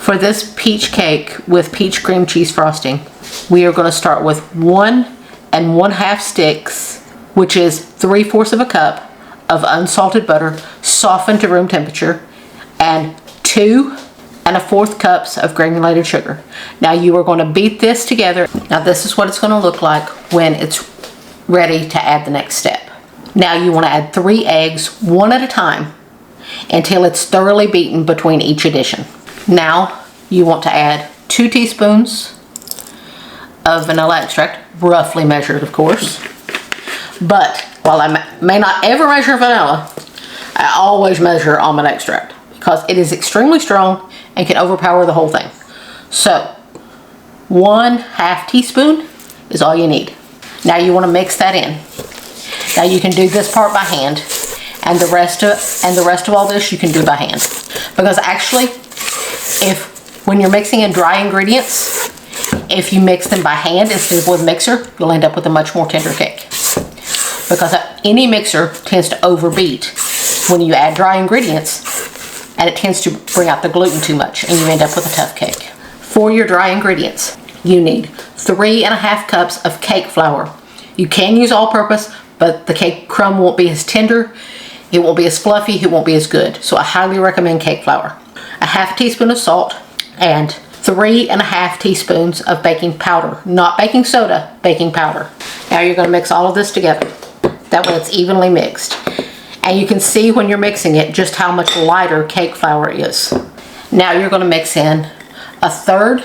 For this peach cake with peach cream cheese frosting, we are going to start with 1 1/2 sticks, which is 3/4 of a cup of unsalted butter, softened to room temperature, and 2 1/4 cups of granulated sugar. Now you are going to beat this together. Now this is what it's going to look like when it's ready to add the next step. Now you want to add 3 eggs, one at a time, until it's thoroughly beaten between each addition. Now you want to add 2 teaspoons of vanilla extract, roughly measured of course. But while I may not ever measure vanilla, I always measure almond extract because it is extremely strong and can overpower the whole thing. So 1/2 teaspoon is all you need. Now you want to mix that in. Now you can do this part by hand, and the rest of all this you can do by hand. Because actually, when you're mixing in dry ingredients, if you mix them by hand instead of with a mixer, you'll end up with a much more tender cake. Because any mixer tends to overbeat when you add dry ingredients, and it tends to bring out the gluten too much, and you end up with a tough cake. For your dry ingredients, you need 3 1/2 cups of cake flour. You can use all-purpose, but the cake crumb won't be as tender, it won't be as fluffy, it won't be as good. So I highly recommend cake flour. 1/2 teaspoon of salt, and 3 1/2 teaspoons of baking powder. Not baking soda, baking powder. Now you're going to mix all of this together. That way it's evenly mixed. And you can see when you're mixing it just how much lighter cake flour is. Now you're going to mix in 1/3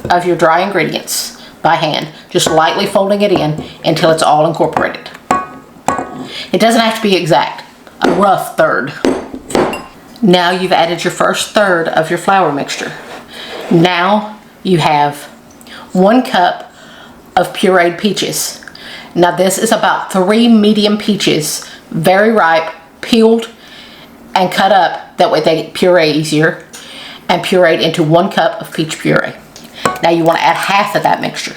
of your dry ingredients by hand, just lightly folding it in until it's all incorporated. It doesn't have to be exact, a rough third. Now you've added your first third of your flour mixture. Now you have 1 cup of pureed peaches. Now this is about 3 medium peaches, very ripe, peeled and cut up, that way they puree easier, and pureed into 1 cup of peach puree. Now you want to add half of that mixture.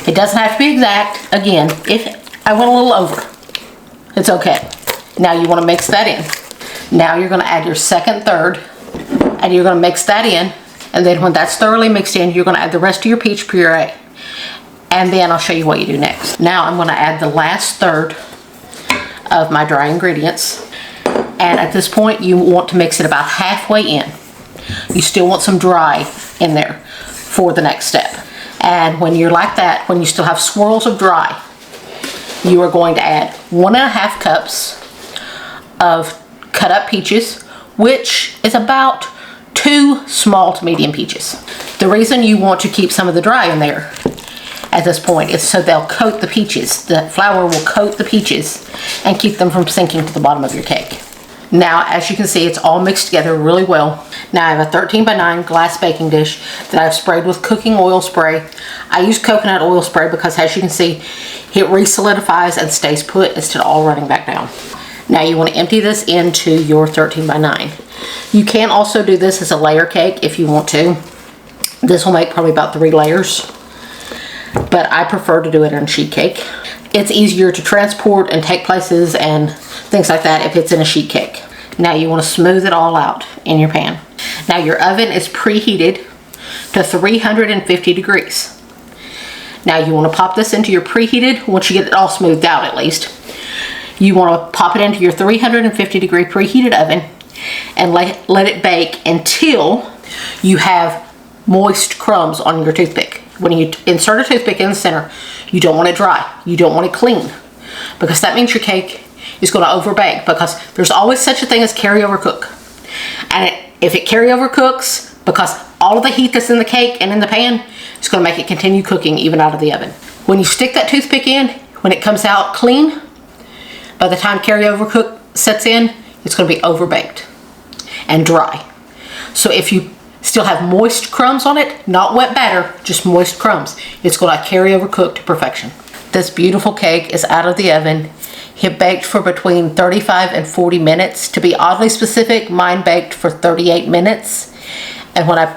It doesn't have to be exact. Again, if I went a little over, it's okay. Now you want to mix that in. Now you're going to add your second third, and you're going to mix that in, and then when that's thoroughly mixed in, you're going to add the rest of your peach puree. And then I'll show you what you do next. Now I'm going to add the last third of my dry ingredients, and at this point you want to mix it about halfway in. You still want some dry in there for the next step. And when you're like that, when you still have swirls of dry, you are going to add 1 1/2 cups of cut up peaches, which is about 2 small to medium peaches. The reason you want to keep some of the dry in there at this point is so they'll coat the peaches. The flour will coat the peaches and keep them from sinking to the bottom of your cake. Now, as you can see, it's all mixed together really well. Now I have a 13x9 glass baking dish that I've sprayed with cooking oil spray. I use coconut oil spray because, as you can see, it re-solidifies and stays put instead of all running back down. Now you want to empty this into your 13x9. You can also do this as a layer cake if you want to. This will make probably about 3 layers, but I prefer to do it in sheet cake. It's easier to transport and take places and things like that if it's in a sheet cake. Now you want to smooth it all out in your pan. Now your oven is preheated to 350 degrees. Now you want to pop this into your preheated, once you get it all smoothed out at least, you want to pop it into your 350 degree preheated oven and let it bake until you have moist crumbs on your toothpick. When you insert a toothpick in the center, you don't want it dry. You don't want it clean, because that means your cake is going to overbake, because there's always such a thing as carryover cook. And if it carryover cooks, because all of the heat that's in the cake and in the pan, it's going to make it continue cooking even out of the oven. When you stick that toothpick in, when it comes out clean, by the time carryover cook sets in, it's going to be overbaked and dry. So if you still have moist crumbs on it, not wet batter, just moist crumbs, it's going to carry over cook to perfection. This beautiful cake is out of the oven. It baked for between 35 and 40 minutes. To be oddly specific, mine baked for 38 minutes. And when I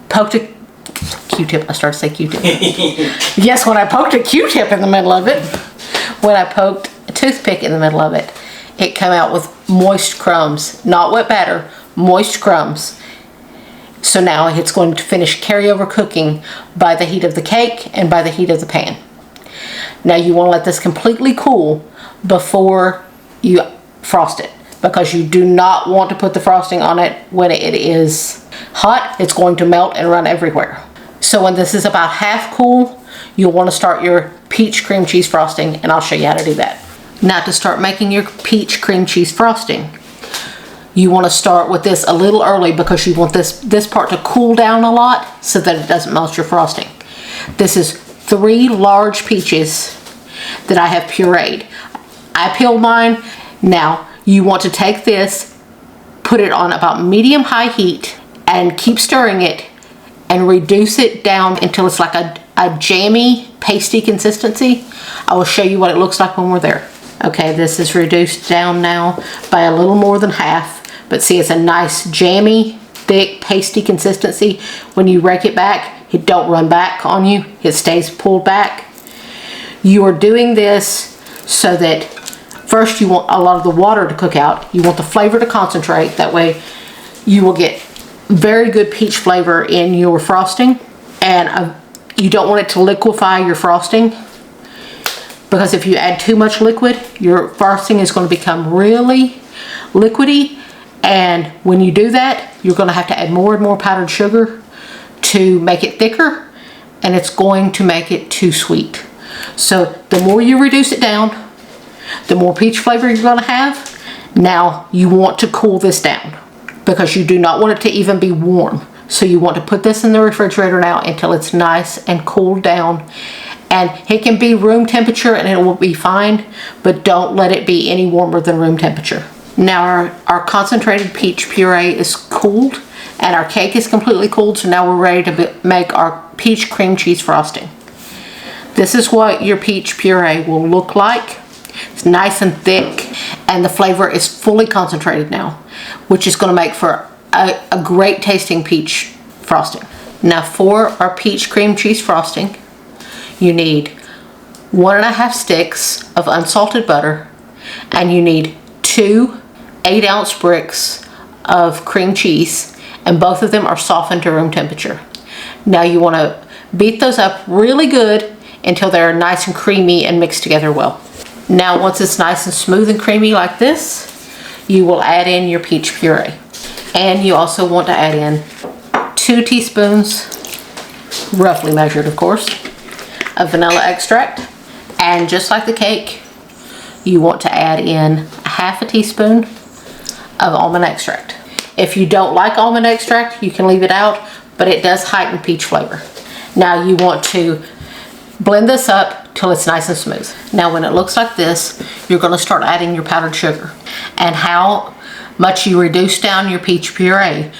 poked a Q-tip, I started to say Q-tip. Yes, when I poked a Q-tip in the middle of it, when I poked a toothpick in the middle of it, it came out with moist crumbs, not wet batter, moist crumbs. So now it's going to finish carryover cooking by the heat of the cake and by the heat of the pan. Now you want to let this completely cool before you frost it, because you do not want to put the frosting on it when it is hot. It's going to melt and run everywhere. So when this is about half cool, you'll want to start your peach cream cheese frosting, and I'll show you how to do that. Now to start making your peach cream cheese frosting, you want to start with this a little early because you want this part to cool down a lot so that it doesn't melt your frosting. This is 3 large peaches that I have pureed. I peeled mine. Now you want to take this, put it on about medium-high heat, and keep stirring it and reduce it down until it's like a jammy, pasty consistency. I will show you what it looks like when we're there. Okay, this is reduced down now by a little more than half, but see, it's a nice jammy, thick, pasty consistency. When you rake it back, it don't run back on you. It stays pulled back. You are doing this so that first you want a lot of the water to cook out. You want the flavor to concentrate. That way you will get very good peach flavor in your frosting. And you don't want it to liquefy your frosting, because if you add too much liquid, your frosting is going to become really liquidy. And when you do that, you're going to have to add more and more powdered sugar to make it thicker, and it's going to make it too sweet. So the more you reduce it down, the more peach flavor you're going to have. Now you want to cool this down because you do not want it to even be warm. So you want to put this in the refrigerator now until it's nice and cooled down. And it can be room temperature and it will be fine, but don't let it be any warmer than room temperature. Now our concentrated peach puree is cooled and our cake is completely cooled, so now we're ready to make our peach cream cheese frosting. This is what your peach puree will look like. It's nice and thick, and the flavor is fully concentrated now, which is going to make for a great tasting peach frosting. Now for our peach cream cheese frosting, you need 1.5 sticks of unsalted butter, and you need 2 8-ounce bricks of cream cheese, and both of them are softened to room temperature. Now you want to beat those up really good until they're nice and creamy and mixed together well. Now once it's nice and smooth and creamy like this, you will add in your peach puree. And you also want to add in 2 teaspoons, roughly measured of course, of vanilla extract. And just like the cake, you want to add in 1/2 teaspoon of almond extract. If you don't like almond extract, you can leave it out, but it does heighten peach flavor. Now you want to blend this up till it's nice and smooth. Now when it looks like this, you're going to start adding your powdered sugar. And how much you reduce down your peach puree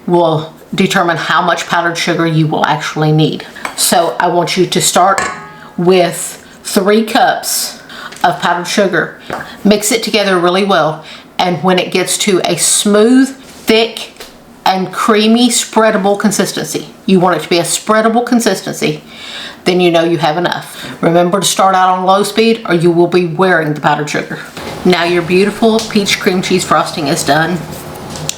will determine how much powdered sugar you will actually need. So I want you to start with 3 cups of powdered sugar. Mix it together really well, and when it gets to a smooth, thick, and creamy spreadable consistency, you want it to be a spreadable consistency, then you know you have enough. Remember to start out on low speed or you will be wearing the powdered sugar. Now your beautiful peach cream cheese frosting is done.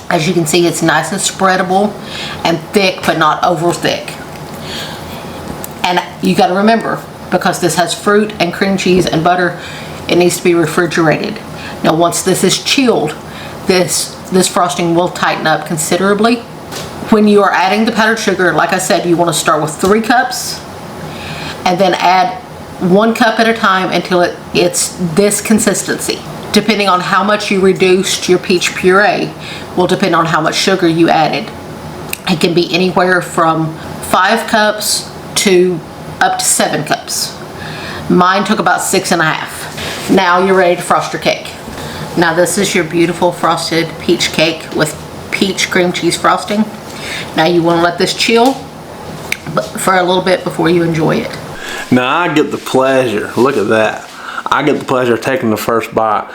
As you can see, it's nice and spreadable and thick, but not over thick. And you got to remember, because this has fruit and cream cheese and butter, it needs to be refrigerated. Now once this is chilled, this frosting will tighten up considerably. When you are adding the powdered sugar, like I said, you want to start with 3 cups and then add 1 cup at a time until it's this consistency. Depending on how much you reduced your peach puree will depend on how much sugar you added. It can be anywhere from 5 cups to up to 7 cups. Mine took about 6.5. Now you're ready to frost your cake. Now this is your beautiful frosted peach cake with peach cream cheese frosting. Now you want to let this chill for a little bit before you enjoy it. Now I get the pleasure, look at that. I get the pleasure of taking the first bite.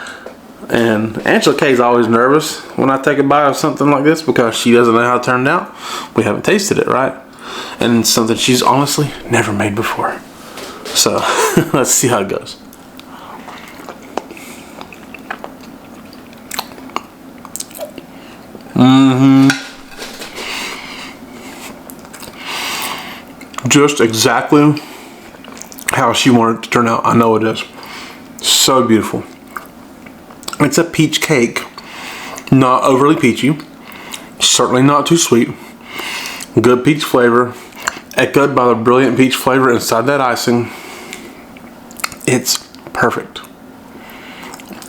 And Angela Kay's always nervous when I take a bite of something like this because she doesn't know how it turned out. We haven't tasted it, right? And it's something she's honestly never made before. So let's see how it goes. just exactly how she wanted it to turn out. I know it is. So beautiful. It's a peach cake. Not overly peachy. Certainly not too sweet. Good peach flavor. Echoed by the brilliant peach flavor inside that icing. It's perfect.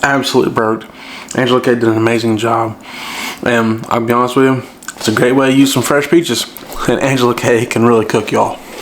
Absolutely perfect. Angela Kay did an amazing job. And I'll be honest with you, it's a great way to use some fresh peaches. And Angela Kay can really cook, y'all.